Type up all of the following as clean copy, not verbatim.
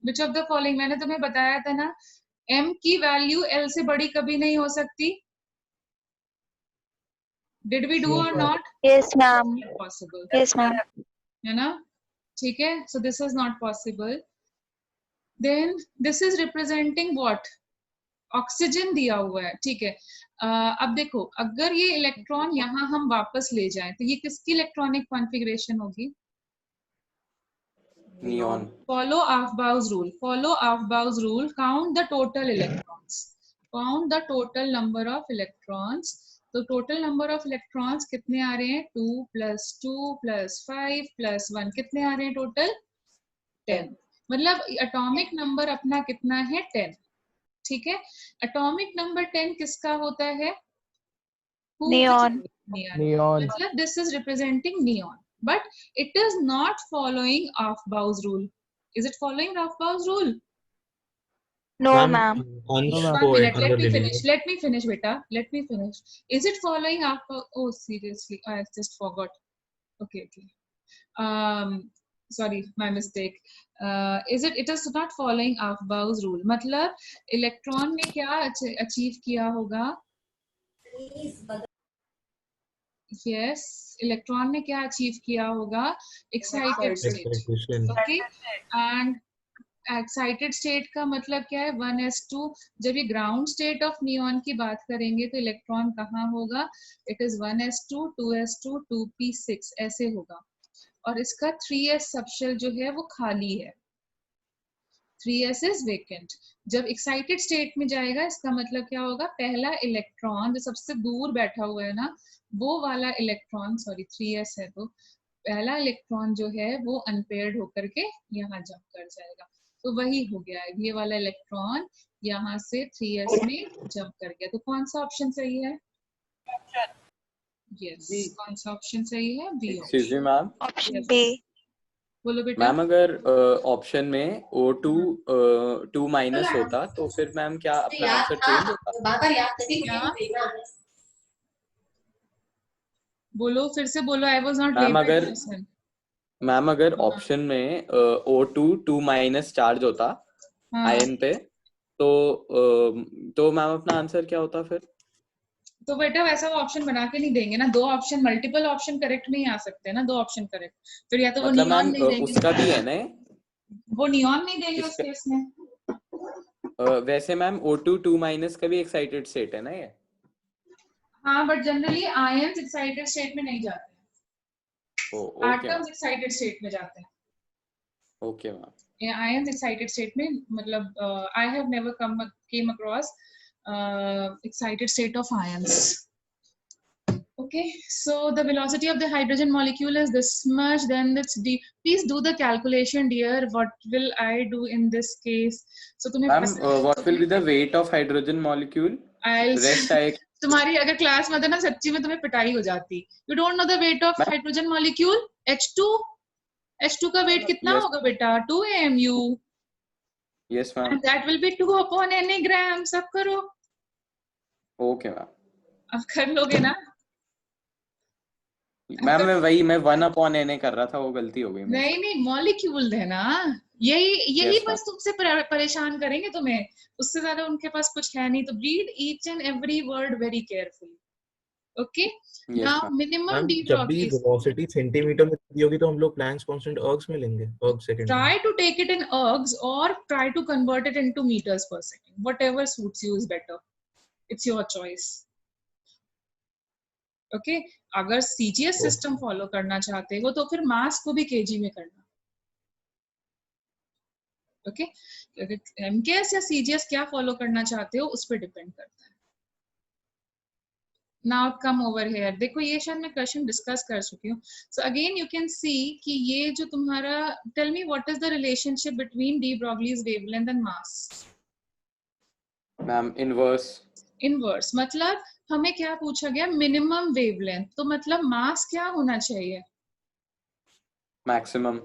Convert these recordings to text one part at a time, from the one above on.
Which of the following, मैंने तुम्हें बताया था ना, m की वैल्यू l से बड़ी कभी नहीं हो सकती. Did we do or not? Yes, ma'am. Possible Yes, ma'am. है ना. ठीक है, so this is not possible. Then this is representing what? Oxygen दिया हुआ है. ठीक है. अब देखो, अगर ये इलेक्ट्रॉन यहाँ हम वापस ले जाएं तो ये किसकी इलेक्ट्रॉनिक कॉन्फ़िगरेशन होगी? Neon. Follow Aufbau's rule. Follow Aufbau's rule. Count the total electrons. Count the total number of electrons. तो total number of electrons कितने आ रहे हैं? 2 plus 2 plus 5 plus 1. कितने आ रहे हैं total? 10. मतलब atomic number अपना कितना है? 10. ठीक है. atomic number 10 किसका होता है? Neon. Neon. मतलब this is representing neon. But it is not following Aufbau's rule. Is it following Aufbau's rule? No, ma'am. One minute, let me finish. Let me finish, beta. Let me finish. Is it following Aufbau? Oh, seriously, I just forgot. Okay, okay. Sorry, my mistake. Is it? It is not following Aufbau's rule. मतलब electron ने क्या achieve किया होगा? Yes, electron ने क्या achieve किया होगा? Excited state. Okay. And excited state का मतलब क्या है? 1s2. जब ये ग्राउंड स्टेट ऑफ नियॉन की बात करेंगे तो इलेक्ट्रॉन कहाँ होगा? It is 1s2 2s2 2p6 ऐसे होगा. और इसका 3s सबशेल जो है वो खाली है. 3s is vacant. जब एक्साइटेड स्टेट में जाएगा इसका मतलब क्या होगा? पहला इलेक्ट्रॉन जो सबसे दूर बैठा हुआ है ना, वो वाला इलेक्ट्रॉन, सॉरी 3s है, तो पहला इलेक्ट्रॉन जो है वो अनपेयर्ड होकर के यहाँ जंप कर जाएगा. तो वही हो गया है, ये वाला इलेक्ट्रॉन यहाँ से 3s में जंप कर गया. तो कौन सा ऑप्शन सही है? यस, कौन सा ऑप्शन सही है? B. Excuse me ma'am. Option B. बोलो बेटा. मैम अगर ऑप्शन में O2 2 माइनस होता तो फिर मैम क्या अपना आंसर चेंज होता? बोलो, फिर से बोलो. आई वाज नॉट मैम अगर ऑप्शन में O2 2 माइनस चार्ज होता आयन पे तो मैम अपना आंसर क्या होता फिर? तो बेटा वैसा वो ऑप्शन बना के नहीं देंगे ना. दो ऑप्शन, मल्टीपल ऑप्शन करेक्ट नहीं आ सकते ना. दो ऑप्शन करेक्ट. फिर या तो वो मतलब नियॉन मैम नहीं देंगे. उसका भी है ना, वो नियॉन नहीं देंगे उस केस में. वैसे मैम O2 2 माइनस का भी एक्साइटेड स्टेट है ना ये? हाँ, but generally ions excited state में नहीं जाते हैं. एटम्स एक्साइटेड स्टेट में जाते हैं. Okay ma'am. Ions excited state में, मतलब I have never came across excited state of ions. Okay, so the velocity of the hydrogen molecule is this much, then it's d. Please do the calculation, dear. What will I do in this case? So what will be the weight of hydrogen molecule? तुम्हारी अगर class में होता ना, सच्ची में तुम्हें पिटाई हो जाती. You don't know the weight of hydrogen molecule? H2 का weight कितना होगा बेटा? 2 AMU. Yes ma'am. And that will be 2 upon Na gram. सब करो. Okay ma'am. अब कर लोगे ना? मैम मैं 1 upon Na कर रहा था, वो गलती हो गई. नहीं, मॉलिक्यूल है ना. यही बस तुमसे परेशान करेंगे तुम्हें. उससे ज्यादा उनके पास कुछ है नहीं. तो read each and every word very carefully. Okay. Now minimum D जब भी वेलोसिटी सेंटीमीटर में दी होगी तो हम लोग प्लैंक्स कांस्टेंट अर्ग्स में लेंगे. Erg second. Try to take it in ergs और try to convert it into metres per second. Whatever suits you is better. It's your choice. Okay. अगर सीजीएस सिस्टम फॉलो करना चाहते हो तो फिर मास को भी केजी में करना. ओके. एमकेएस या सीजीएस क्या फॉलो करना चाहते हो उस पर डिपेंड करता है. Now come over here. देखो ये शायद मैं क्वेश्चन डिस्कस कर चुकी हूँ. So again you can see कि ये जो तुम्हारा, tell me what is the relationship between de Broglie's wavelength and mass? Ma'am inverse. मतलब हमें क्या पूछा गया? Minimum wavelength. तो मतलब मास क्या होना चाहिए? Maximum.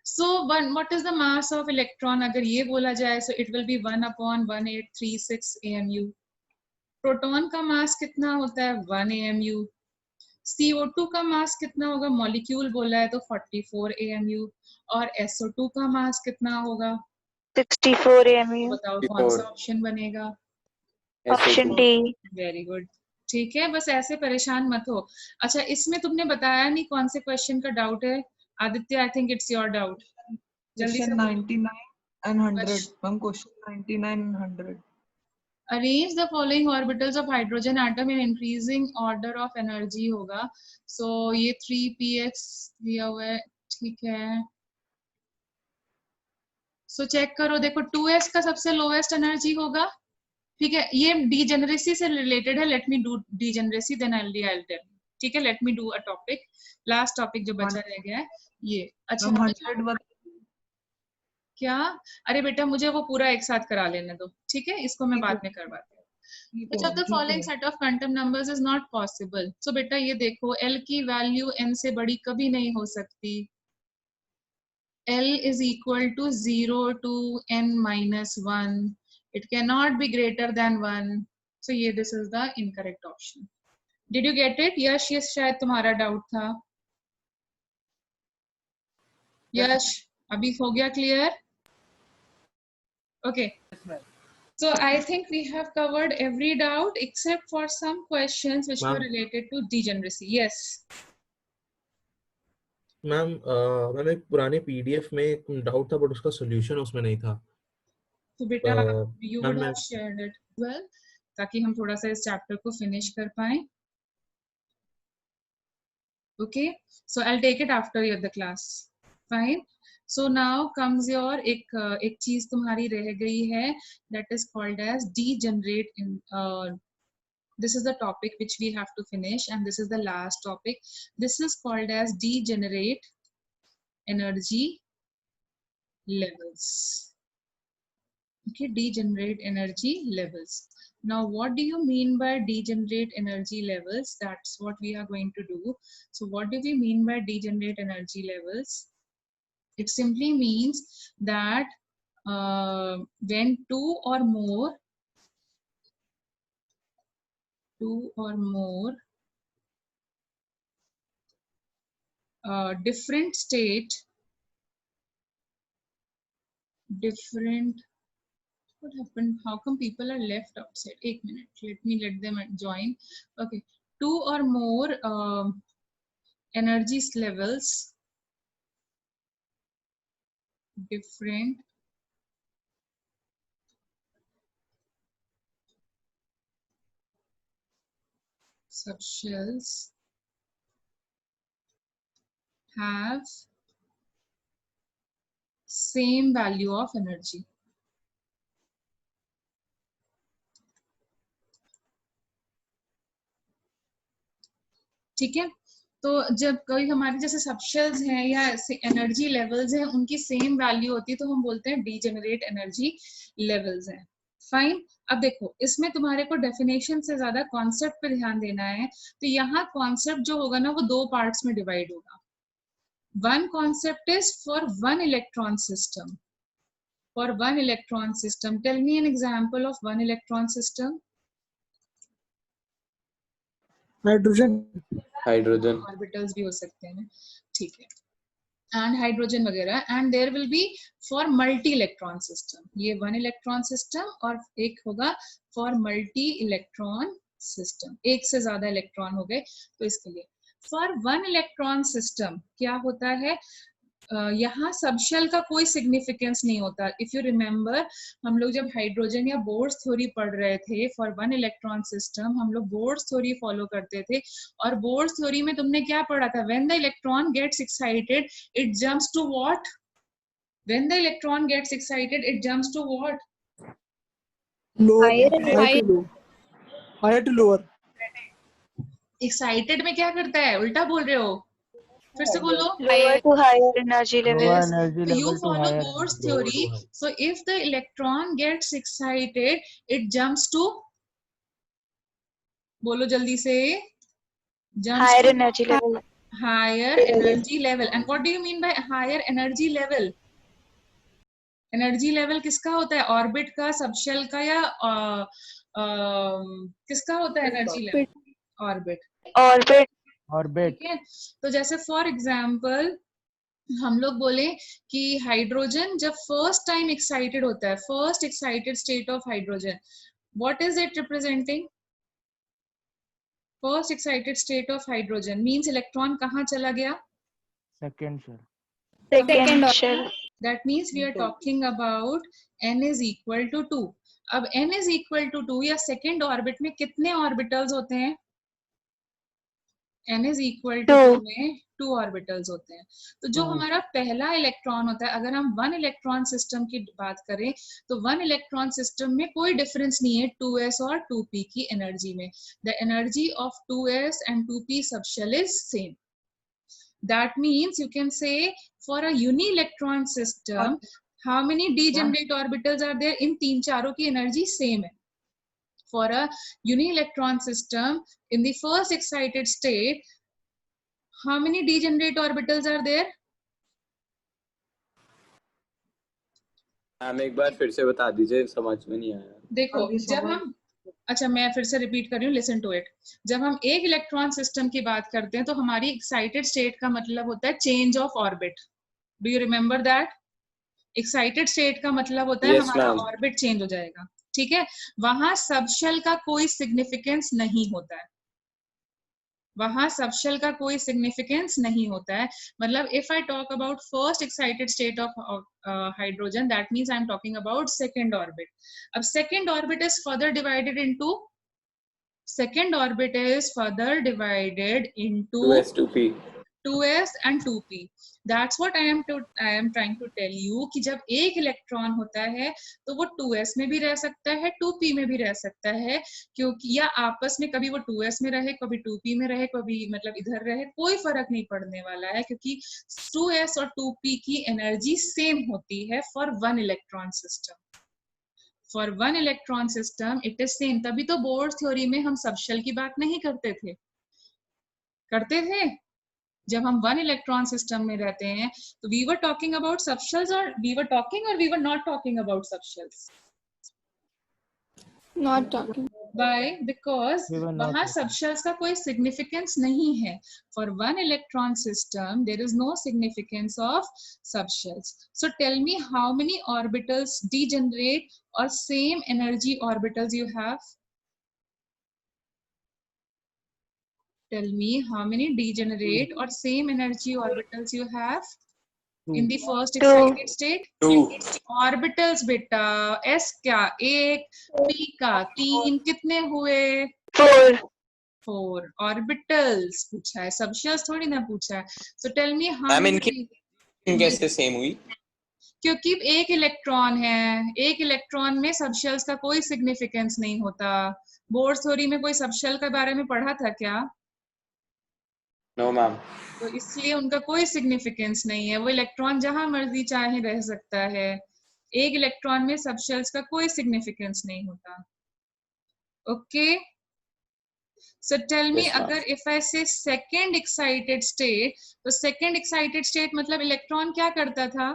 So what is the mass of electron? अगर ये बोला जाए so it will be 1/1836 AMU. Proton का मास कितना होता है? 1 AMU. CO2 का मास कितना होगा, मॉलिक्यूल बोला है तो 44 AMU, और SO2 का मास कितना होगा, 64 AMU. बताओ कौन सा ऑप्शन बनेगा? Option D. वेरी गुड, ठीक है, बस ऐसे परेशान मत हो। अच्छा, इसमें तुमने बताया नहीं कौन से क्वेश्चन का डाउट है Aditya? I think it's your doubt. जल्दी से। 99 and 100. Ma'am question 99 and 100. Arrange the following orbitals of hydrogen atom in increasing order of energy होगा। So ये 3px दिया हुआ है, ठीक है। So चेक करो, देखो 2s का सबसे लोएस्ट एनर्जी होगा, ठीक है। ये डीजेनरेसी से रिलेटेड है, let me do degeneracy then I will tell, ठीक है। Let me do a topic, last topic जो बचा रह गया है ये। अच्छा, 100 क्या? अरे बेटा मुझे वो पूरा एक साथ करा लेने दो, ठीक है, इसको मैं बाद में करवाती हूँ। Which of the following set of quantum numbers is not possible? So बेटा ये देखो, L की वैल्यू n से बड़ी कभी नहीं हो सकती। L is equal to 0 to n minus 1. It cannot be greater than 1. So ये this is the incorrect option. Did you get it? यश, ये शायद तुम्हारा डाउट था। यश, अभी हो गया clear? Okay. So I think we have covered every doubt except for some questions which were related to degeneracy. Yes. Ma'am ma'am एक पुराने PDF में एक डाउट था बट उसका सॉल्यूशन उसमें नहीं था। तो बेटा you would have shared it well, ताकि हम थोड़ा सा इस चैप्टर को फिनिश कर पाए। Okay, so I'll take it after the class. Fine. So now comes your एक चीज तुम्हारी रह गई है, that is called as degenerate in this is the topic which we have to finish, and this is the last topic. This is called as degenerate energy levels. Okay, degenerate energy levels. Now what do you mean by degenerate energy levels? That's what we are going to do. So what do we mean by degenerate energy levels? It simply means that when two or more different what happened? How come people are left outside? 1 minute, let them join. Okay, two or more energy levels, different subshells have same value of energy. ठीक है, तो जब कोई हमारे जैसे subshells हैं या energy levels हैं, उनकी सेम वैल्यू होती है तो हम बोलते हैं डीजेनरेट एनर्जी लेवल्स हैं। फाइन। अब देखो, इसमें तुम्हारे को डेफिनेशन से ज्यादा कॉन्सेप्ट पे ध्यान देना है। तो यहाँ कॉन्सेप्ट जो होगा ना, वो दो पार्ट्स में डिवाइड होगा। One concept is for one electron system. For one electron system, tell me an example of one electron system. Hydrogen orbitals भी हो सकते हैं, ठीक है, एंड हाइड्रोजन वगैरह। And there will be for multi electron system, ये one electron system, और एक होगा फॉर मल्टी इलेक्ट्रॉन सिस्टम, एक से ज्यादा इलेक्ट्रॉन हो गए तो इसके लिए। फॉर वन इलेक्ट्रॉन सिस्टम क्या होता है, यहाँ सबशेल का कोई सिग्निफिकेंस नहीं होता। इफ यू रिमेम्बर, हम लोग जब हाइड्रोजन या बोर्स थ्योरी पढ़ रहे थे फॉर वन इलेक्ट्रॉन सिस्टम, हम लोग बोर्स थ्योरी फॉलो करते थे। और बोर्स थ्योरी में तुमने क्या पढ़ा था? When the electron gets excited it jumps to what? When the electron gets excited it jumps to what? Higher to lower. Excited में क्या करता है? उल्टा बोल रहे हो, फिर से बोलो। Lower to higher energy levels. You follow Bohr's theory. So if the electron gets excited, it jumps to, बोलो जल्दी से, jumps Higher to energy level. higher energy level. And what do you mean by higher energy level? Energy level किसका होता है? Orbit का, subshell का, या किसका होता है energy level? Orbit. Orbit. Orbit. ठीक है, तो जैसे फॉर एग्जाम्पल हम लोग बोले कि हाइड्रोजन जब फर्स्ट टाइम एक्साइटेड होता है, first excited state of hydrogen, what is it representing? First excited state of hydrogen means electron कहाँ चला गया? Second shell. second shell. That means we are talking about n is equal to 2. अब n is equal to 2 या second orbit में कितने orbitals होते हैं? n is equal to 2 में 2 ऑर्बिटल्स होते हैं। तो जो हमारा पहला इलेक्ट्रॉन होता है, अगर हम 1 इलेक्ट्रॉन सिस्टम की बात करें तो 1 इलेक्ट्रॉन सिस्टम में कोई डिफरेंस नहीं है 2s और 2p की एनर्जी में। The energy of 2s and 2p subshell is same. That means you can say for a uni-electron system, how many degenerate orbitals are there? इन तीन चारों की एनर्जी सेम है। For a uni-electron system, in the first excited state, how many degenerate orbitals are there? Ma'am एक बार फिर से बता दीजिए, समझ में नहीं आया। देखो जब हम, अच्छा मैं फिर से रिपीट कर रही हूँ, लिसन टू इट। जब हम एक इलेक्ट्रॉन सिस्टम की बात करते हैं तो हमारी एक्साइटेड स्टेट का मतलब होता है change of orbit. Do you remember that? Excited state का मतलब होता है हमारा ऑर्बिट चेंज हो जाएगा, ठीक है। वहां सबशेल का कोई सिग्निफिकेंस नहीं होता है, वहां सबशेल का कोई सिग्निफिकेंस नहीं होता है। मतलब if I talk about first excited state of hydrogen, that means I am talking about second orbit. अब second orbit is further divided into 2s and 2p. That's what I am trying to tell you कि जब एक electron होता है तो वो 2s में भी रह सकता है, 2p में भी रह सकता है, क्योंकि या आपस में कभी वो 2s में रहे, कभी 2p में रहे, कभी मतलब इधर रहे, कोई फर्क नहीं पड़ने वाला है, क्योंकि 2s और 2p की एनर्जी सेम होती है for one electron system. For one electron system it is same. तभी तो बोर्ड थ्योरी में हम सबशेल की बात नहीं करते थे, जब हम वन इलेक्ट्रॉन सिस्टम में रहते हैं तो we were talking about subshells, और वी वर टॉकिंग और we were not talking about subshells. Not talking. Why? Because वहाँ सबशेल्स का कोई सिग्निफिकेंस नहीं है। For one electron system there is no significance of subshells. So tell me how many orbitals degenerate और same energy orbitals you have? Tell me how many degenerate or same energy orbitals you have in the first excited state? 2 orbitals बेटा। s क्या 1, p का 3, कितने हुए? 4 orbitals पूछा है, subshells थोड़ी ना पूछा है। So tell me how many कैसे सेम हुई? क्योंकि एक इलेक्ट्रॉन है, एक इलेक्ट्रॉन में सबशेल्स का कोई सिग्निफिकेंस नहीं होता। बोर्ड थ्योरी में कोई सबशेल के बारे में पढ़ा था क्या? No ma'am. तो इसलिए उनका कोई सिग्निफिकेंस नहीं है, वो इलेक्ट्रॉन जहां मर्जी चाहे रह सकता है। एक इलेक्ट्रॉन में सबशेल्स का कोई सिग्निफिकेंस नहीं होता। ओके, सो टेल मी, अगर इफ आई से सेकंड एक्साइटेड स्टेट, तो सेकंड एक्साइटेड स्टेट मतलब इलेक्ट्रॉन क्या करता था?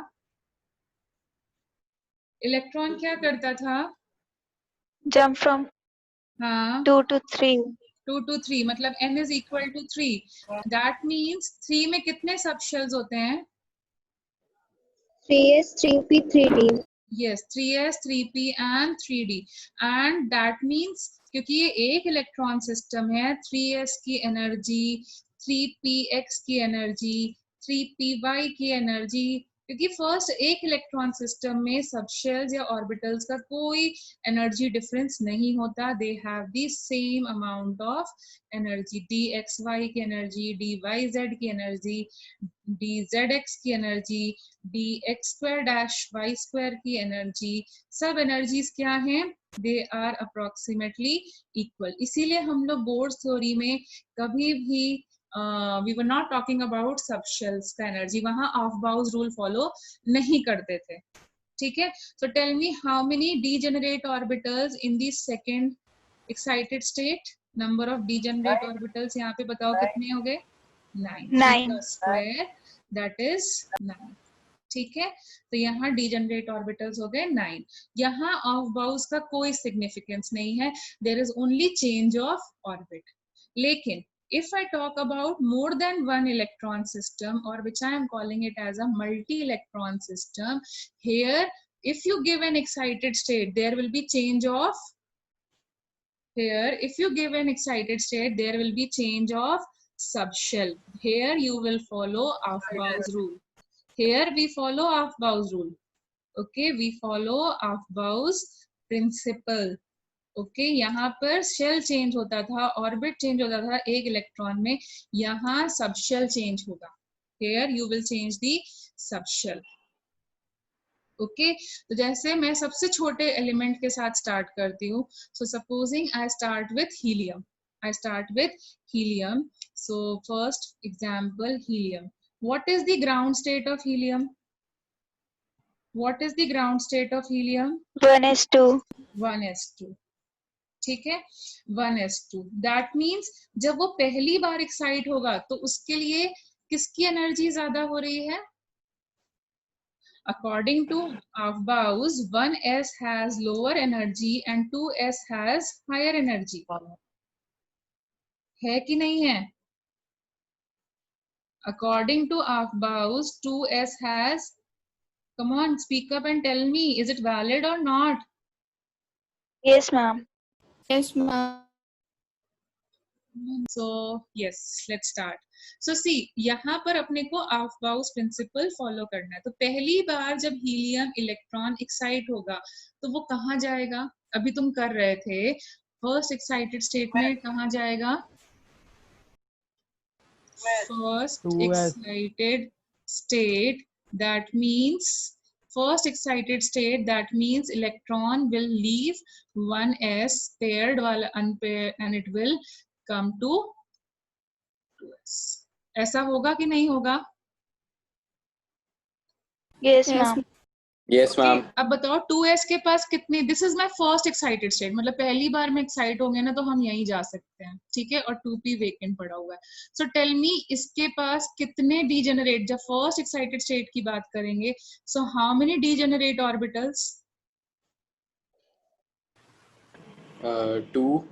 इलेक्ट्रॉन क्या करता था? Jump from हाँ, 2 to 3. 2 to 3 मतलब n is equal to 3. That means 3 में कितने सबशेल्स होते हैं? 3s, 3p, 3d. Yes, 3s, 3p and 3d. And that means क्योंकि ये एक इलेक्ट्रॉन सिस्टम है, 3s की एनर्जी, 3px की एनर्जी, 3py की एनर्जी, क्योंकि फर्स्ट एक इलेक्ट्रॉन सिस्टम में सबशेल्स या ऑर्बिटल्स का कोई एनर्जी डिफरेंस नहीं होता। They have the same amount of energy, dxy की एनर्जी, dyz की एनर्जी, dzx की एनर्जी, dx2-y2 की एनर्जी, सब एनर्जीज क्या हैं? They are approximately equal. इसीलिए हम लोग बोर्ड थ्योरी में कभी भी we were not talking about subshells का एनर्जी, वहां ऑफ बाउज रूल फॉलो नहीं करते थे, ठीक है। So tell me how many degenerate orbitals in the second excited state? Number of degenerate orbitals यहाँ पे बताओ कितने हो गए? 9 स्क्वायर दैट इज 9, ठीक है। तो यहाँ डीजेनरेट ऑर्बिटल्स हो गए 9। यहाँ ऑफ बाउज का कोई सिग्निफिकेंस नहीं है, there is only change of orbit. लेकिन If I talk about more than one electron system, or which I am calling it as a multi-electron system, here if you give an excited state, there will be change of, here if you give an excited state, there will be change of subshell. Here you will follow Aufbau's rule. Here we follow Aufbau's rule. Okay, we follow Aufbau's principle. Okay यहाँ पर shall change होता था, orbit change होता था एक electron में, यहाँ subshell change होगा. Here you will change the subshell. Okay, तो जैसे मैं सबसे छोटे एलिमेंट के साथ स्टार्ट करती हूँ. So supposing I start with helium. I start with helium. So first example, helium. What is the ground state of helium? What is the ground state of helium? 1s2. 1s2. ठीक है, 1s2. That means जब वो पहली बार excite होगा तो उसके लिए किसकी एनर्जी ज्यादा हो रही है? According to Aufbau's, 1s has lower energy and 2s has higher energy. है कि नहीं है? According to Aufbau's, 2s has, come on, speak up and tell me, is it valid or not? Yes, ma'am. Yes, ma'am. So yes, let's start. So see, यहाँ पर अपने को Aufbau's principle follow करना है. तो पहली बार जब हीलियम इलेक्ट्रॉन एक्साइट होगा तो वो कहाँ जाएगा? अभी तुम कर रहे थे, फर्स्ट एक्साइटेड स्टेट में कहाँ जाएगा? First 2s. excited state, that means first excited state, that means electron will leave 1s paired while unpaired and it will come to 2s. ऐसा होगा कि नहीं होगा? Yes, Yes, ma'am. Yes ma'am. अब बताओ 2s के पास कितने, this is my first excited state, मतलब पहली बार में एक्साइट होंगे ना तो हम यहीं जा सकते हैं, ठीक है, और 2p वेकेंट पड़ा हुआ है. सो टेल मी इसके पास कितने डीजेनरेट, जब फर्स्ट एक्साइटेड स्टेट की बात करेंगे, so how many degenerate orbitals? 2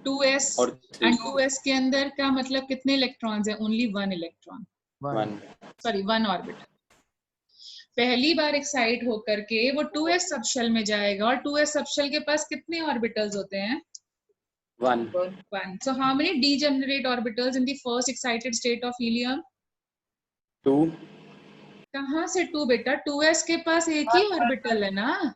2s. और 3. एंड 2s के अंदर का मतलब कितने इलेक्ट्रॉन्स है? Only 1 electron, 1. Sorry 1 orbital. पहली बार एक्साइट होकर के वो 2s सबशेल में जाएगा और 2s सबशेल के पास कितने ऑर्बिटल्स होते हैं? 1. 1. So how many degenerate orbitals in the first excited state of helium? 2. कहाँ से 2 बेटा? 2s के पास एक ही ऑर्बिटल है ना.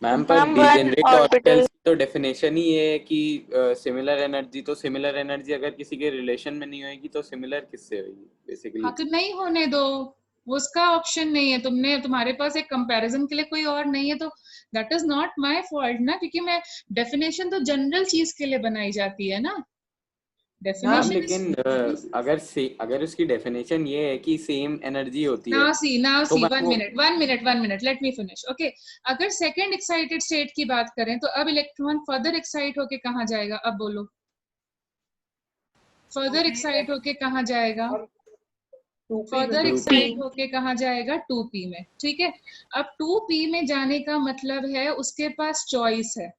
मैम पर Ma'am, one degenerate orbital. Orbitals तो डेफिनेशन ही ये है कि सिमिलर एनर्जी, तो सिमिलर एनर्जी अगर किसी के रिलेशन में नहीं होगी तो सिमिलर किससे होगी बेसिकली? हाँ, तो नहीं होने दो, वो उसका ऑप्शन नहीं है. तुम्हारे पास एक कंपैरिजन के लिए कोई और नहीं है, तो that is not my fault ना, क्योंकि मैं डेफिनेशन तो जनरल चीज के लिए बनाई जाती है ना. मैम डेफिनेशन लेकिन अगर उसकी डेफिनेशन ये है कि सेम एनर्जी होती है, now see तो one minute let me finish. Okay, अगर सेकंड एक्साइटेड स्टेट की बात करें तो अब इलेक्ट्रॉन फर्दर एक्साइट होके कहाँ जाएगा? अब बोलो, फर्दर एक्साइट होके कहाँ जाएगा? फर्दर एक्साइट होके कहाँ जाएगा? 2p में. ठीक है, अब 2p में जाने का मतलब है उसके पास चॉइस है.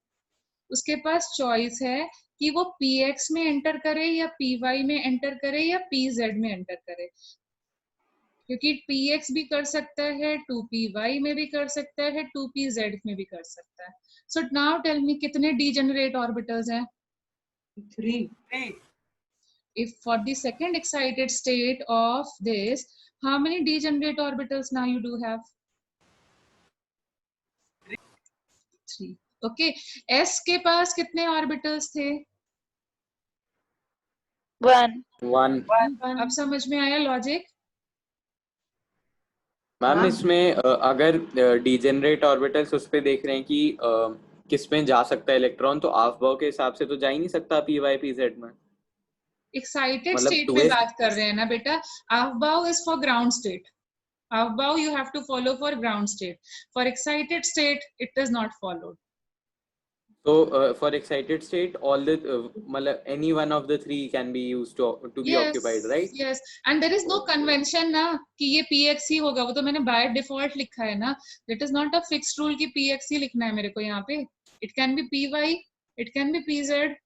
उसके पास चॉइस है कि वो px में एंटर करे या py में एंटर करे या pz में एंटर करे, क्योंकि px भी कर सकता है, 2py में भी कर सकता है, 2pz में भी कर सकता है. सो नाउ टेल मी कितने डीजेनरेट ऑर्बिटल्स हैं? 3. If for the second excited state of this, how many degenerate orbitals now you do have? 3. Okay, s के पास कितने ऑर्बिटल्स थे? 1. 1. अब समझ में आया लॉजिक? मैम इसमें अगर डीजेनरेट ऑर्बिटल्स उस पे देख रहे हैं कि किस में जा सकता है इलेक्ट्रॉन, तो ऑफबाउ के हिसाब से तो जा ही नहीं सकता py pz में. एक्साइटेड मतलब स्टेट 2s में बात कर रहे हैं ना बेटा. Aufbau is for ground state. Aufbau you have to follow for ground state. For excited state it is not followed. So for excited state, all the मतलब any one of the 3 can be used to be occupied, right? Yes, and there is no convention ना कि ये px ही होगा. वो तो मैंने by default लिखा है ना. It is not a fixed rule कि px ही लिखना है मेरे को यहाँ पे. It can be py, it can be pz.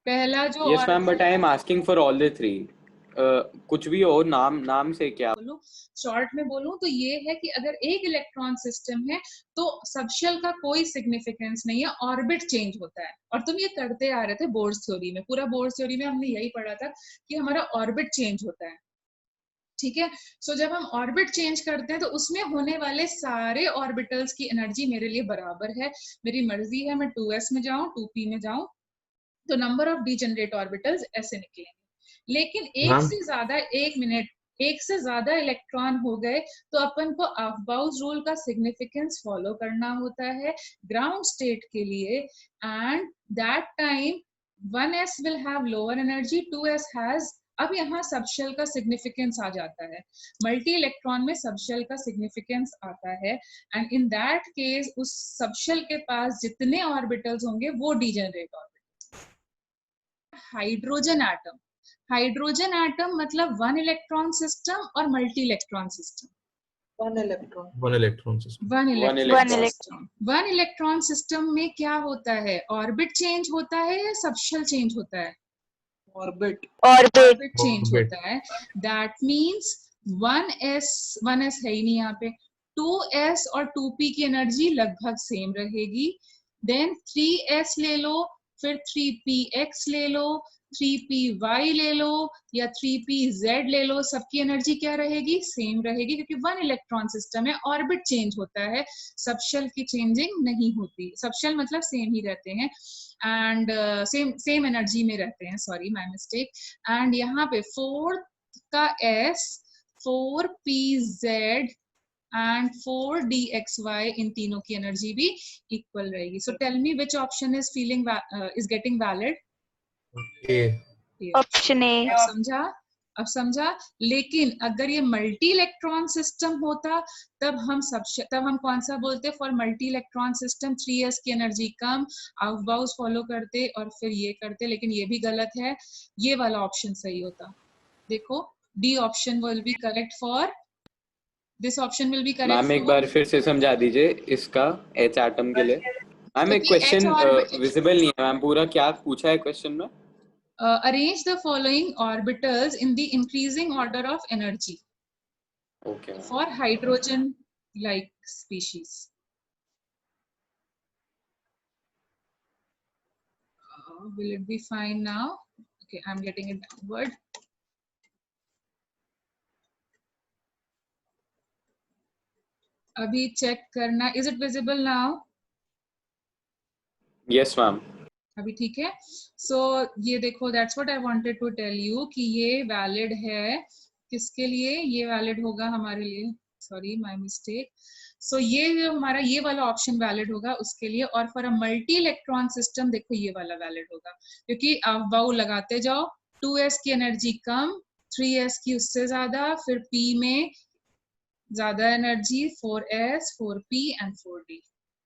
पहला जो Yes ma'am, but I am asking for all the three. कुछ भी हो, नाम से क्या? बोलूं, शॉर्ट में बोलूं तो ये है कि अगर एक इलेक्ट्रॉन सिस्टम है तो सबशेल का कोई सिग्निफिकेंस नहीं है, ऑर्बिट चेंज होता है। और तुम ये करते आ रहे थे बोर्स थ्योरी में, पूरा बोर्स थ्योरी में हमने यही पढ़ा था कि हमारा ऑर्बिट चेंज होता है, ठीक है। सो जब हम ऑर्बिट चेंज करते हैं तो उसमें होने वाले सारे ऑर्बिटल्स की एनर्जी मेरे लिए बराबर है। मेरी मर्जी है मैं 2s में जाऊं 2p में जाऊं, तो नंबर ऑफ डीजेनरेट ऑर्बिटल्स ऐसे निकलेंगे। लेकिन एक से ज्यादा इलेक्ट्रॉन हो गए तो अपन को अफबाउस रूल का सिग्निफिकेंस फॉलो करना होता है ग्राउंड स्टेट के लिए, and that time 1s will have lower energy, 2s has, अब यहाँ सबशेल का सिग्निफिकेंस आ जाता है, मल्टी इलेक्ट्रॉन में सबशेल का सिग्निफिकेंस आता है, एंड इन दैट केस उस सबशेल के पास जितने ऑर्बिटल्स होंगे वो डीजेनरेट ऑर्बिटल्स। हाइड्रोजन एटम मतलब 1 इलेक्ट्रॉन सिस्टम और multi electron system. 1 electron. 1 electron system. 1 electron. 1 electron system में क्या होता है, ऑर्बिट चेंज होता है या सबशेल चेंज होता है? ऑर्बिट। ऑर्बिट चेंज होता है। दैट मींस 1s है ही नहीं यहाँ पे, 2s और 2p की एनर्जी लगभग सेम रहेगी। देन 3s ले लो, फिर 3px ले लो, 3py ले लो या 3pz ले लो, सबकी एनर्जी क्या रहेगी, सेम रहेगी, क्योंकि 1 इलेक्ट्रॉन सिस्टम है, ऑर्बिट चेंज होता है, सबशेल की चेंजिंग नहीं होती। सबशेल मतलब सेम ही रहते हैं एंड सेम एनर्जी में रहते हैं, सॉरी माय मिस्टेक। एंड यहाँ पे 4 का s, 4pz एंड 4dxy, इन तीनों की एनर्जी भी इक्वल रहेगी। So tell me which option is getting valid? Option A. अब समझा। लेकिन अगर ये मल्टी इलेक्ट्रॉन सिस्टम होता तब हम कौन सा बोलते, for multi electron system 3s की एनर्जी कम, अफबाउस फॉलो करते और फिर ये करते, लेकिन ये भी गलत है, ये वाला ऑप्शन सही होता। देखो D option will be correct for this option will be correct. Ma'am एक बार फिर से समझा दीजिए इसका H एटम के लिए। मैम एक क्वेश्चन विजिबल नहीं है मैम, पूरा क्या पूछा है क्वेश्चन में? Arrange the following orbitals in the increasing order of energy. Okay. For hydrogen-like species. Will it be fine now? Okay, I'm getting it downward. अभी check करना. Is it visible now? Yes, ma'am. अभी ठीक है। So ये देखो, that's what I wanted to tell you कि ये valid है किसके लिए, ये वैलिड होगा हमारे लिए, सॉरी माय मिस्टेक। सो ये जो हमारा ये वाला ऑप्शन वैलिड होगा उसके लिए, और for a multi electron system देखो ये वाला वैलिड होगा, क्योंकि आप बाउ लगाते जाओ, 2s की एनर्जी कम, 3s की उससे ज्यादा, फिर p में ज्यादा energy, 4s, 4p and 4d.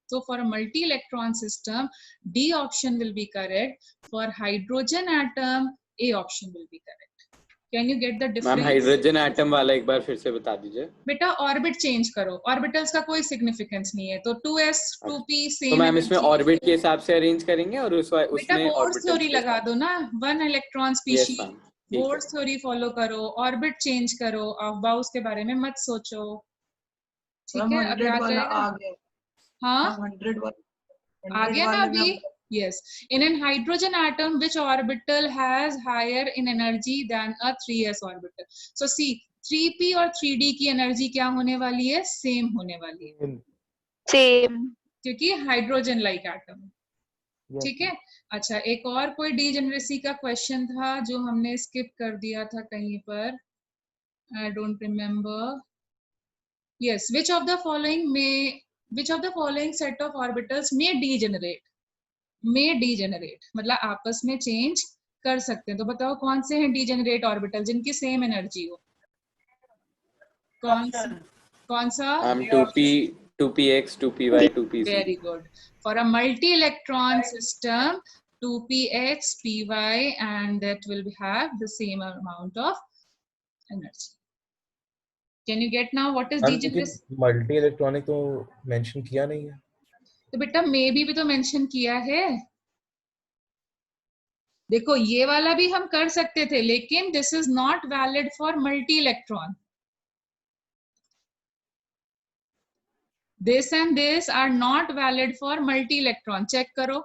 So for a multi-electron system, D option will be correct. For hydrogen atom, A option will be correct. Can you get the difference? Ma'am hydrogen atom वाला एक बार फिर से बता दीजिए। बेटा orbit change करो, orbitals का कोई सिग्निफिकेंस नहीं है, तो 2s 2p सेम। तो मैम इसमें ऑर्बिट के हिसाब से अरेंज करेंगे और उसमें बोर्स थ्योरी लगा दो ना, 1 electron species, bourse theory follow करो, ऑर्बिट चेंज करो, अफबाउस के बारे में मत सोचो, ठीक है? अब याद रहेगा। हाँ आ गया ना अभी। yes, in an hydrogen atom which orbital has higher in energy than a 3s orbital? So see, 3p और 3d की एनर्जी क्या होने वाली है, सेम होने वाली है, सेम, क्योंकि हाइड्रोजन लाइक एटम, ठीक है। अच्छा, एक और कोई डीजेनरेसी का क्वेश्चन था जो हमने स्किप कर दिया था कहीं पर, I don't remember. yes, which of the following set of orbitals may degenerate? मतलब आपस में चेंज कर सकते हैं, तो बताओ कौन से हैं डीजेनरेट ऑर्बिटल जिनकी सेम एनर्जी हो? कौन सा? 2p, 2px, 2py, 2pz. Very good. For a multi electron system 2px, py and that will have the same amount of energy. Can you get now what is degeneration? Multi electronic तो mention किया नहीं है। तो बेटा मे भी तो mention किया है। देखो ये वाला भी हम कर सकते थे, लेकिन this is not valid for multi electron. This and this are not valid for multi-electron. Check karo.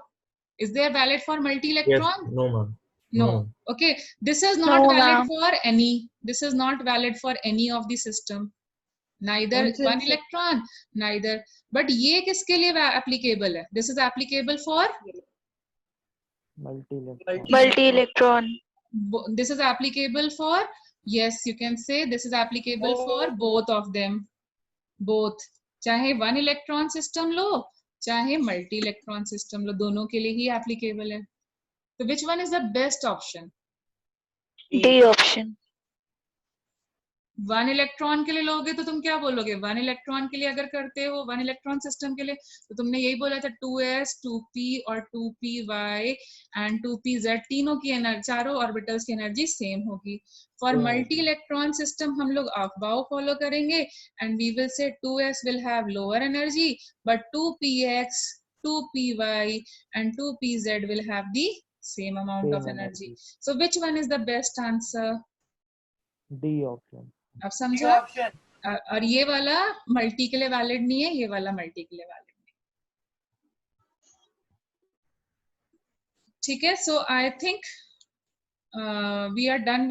Is there valid for Yes. multi-electron? No, ma'am. No. No. Okay. This is not No, valid ma'am. for any. This is not valid for any of the system. Neither one electron, neither. But ये किसके लिए applicable है? This is applicable for. Multi-electron. Multi-electron. This is applicable for. Yes, you can say this is applicable for both of them. Both. चाहे one electron system लो चाहे multi electron system लो, दोनों के लिए ही applicable है. तो which one is the best option? D option. One electron के लिए लोगे तो तुम क्या बोलोगे? वन इलेक्ट्रॉन के लिए अगर करते हो, वन इलेक्ट्रॉन सिस्टम के लिए, तो तुमने यही बोला था 2s 2p और 2py एंड 2pz, तीनों की एनर्जी, चारों ऑर्बिटल्स की एनर्जी सेम होगी. फॉर मल्टी इलेक्ट्रॉन सिस्टम हम लोग अफबाओ फॉलो करेंगे and we will say 2s will have lower energy but 2px 2py and 2pz will have the same amount of energy. So which one is the best answer? D option. अब समझो. और ये वाला multi के लिए valid नहीं है, ये वाला मल्टी के लिए वैलिड नहीं. ठीक है. So I think we are done.